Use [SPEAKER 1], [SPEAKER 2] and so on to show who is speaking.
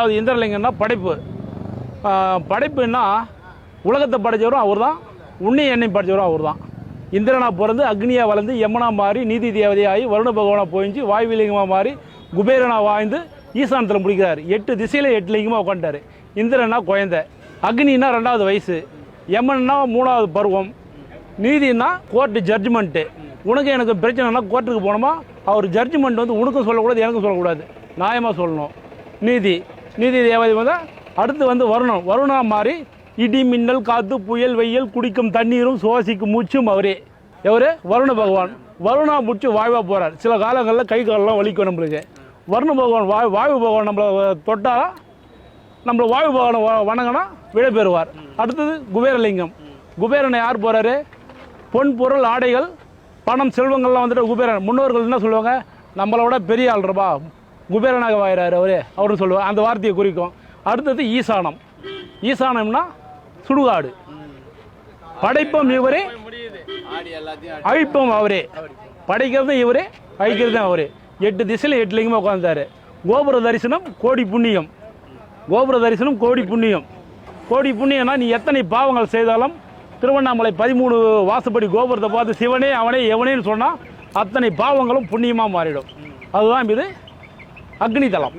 [SPEAKER 1] அது இந்திரலிங்கம்னா படைப்பு. படைப்புன்னா உலகத்தை படைச்சவரும் அவர் தான், உன்னை எண்ணெய் படைச்சவரும் அவர் தான். இந்திரனா பிறந்து அக்னியா வளர்ந்து யமனா மாறி நீதி தேவதையாகி வருண பகவானா போயிஞ்சு வாயுலிங்கமாக மாறி குபேரனா வாழ்ந்து ஈசானத்தில் முடிக்கிறார். 8 திசையில் 8 லிங்கமாக உட்காந்துட்டார். இந்திரனா குழந்தை, அக்னின்னா 2வது வயசு, யமன்னா 3வது பருவம், நீதினா கோர்ட்டு ஜட்ஜ்மெண்ட்டு. உனக்கு எனக்கு பிரச்சனைனா கோர்ட்டுக்கு போனோமா அவர் ஜட்ஜ்மெண்ட் வந்து உனக்கும் சொல்லக்கூடாது எனக்கும் சொல்லக்கூடாது, நியாயமாக சொல்லணும். நீதி தேவதை வந்து அடுத்து வந்து வருணா மாதிரி இடி மின்னல் காற்று புயல் வெயில் குடிக்கும் தண்ணீரும் சுவாசிக்கும் மூச்சும் அவரே. எவரு? வருண பகவான். வருணா முடிச்சு வாயுவா போகிறார். சில காலங்களில் கை காலெல்லாம் வலிக்கும் நம்மளுக்கு. வருண பகவான் வாயு பகவான் நம்மளை தொட்டால் நம்மளை வாயு பகவானை வணங்கினா விடை பெறுவார். அடுத்தது குபேரலிங்கம். குபேரனை யார் போகிறாரு? பொன் பொருள் ஆடைகள் பணம் செல்வங்கள்லாம் வந்துட்டு குபேரன். முன்னோர்கள் என்ன சொல்லுவாங்க? நம்மளோட பெரிய ஆள்றப்பா குபேரனாக வாயிறாரு அவருன்னு சொல்லுவாங்க. அந்த வார்த்தையை குறிக்கும். அடுத்தது ஈசானம். ஈசானம்னா சுடுகாடு. படைப்பும் இவரே, அழிப்பும் அவரே. படைக்கிறதும் இவரே, அழிக்கிறதும் அவரே. 8 திசையில் 8 லிங்கமாக உட்கார்ந்தாரு. கோபுர தரிசனம் கோடி புண்ணியம். கோபுர தரிசனம் கோடி புண்ணியம். கோடி புண்ணியம்னா நீ எத்தனை பாவங்கள் செய்தாலும் திருவண்ணாமலை 13 வாசப்படி கோபுரத்தை பார்த்து சிவனே அவனே எவனேன்னு சொன்னால் அத்தனை பாவங்களும் புண்ணியமாக மாறிடும். அதுதான் இது அக்னி தலம்.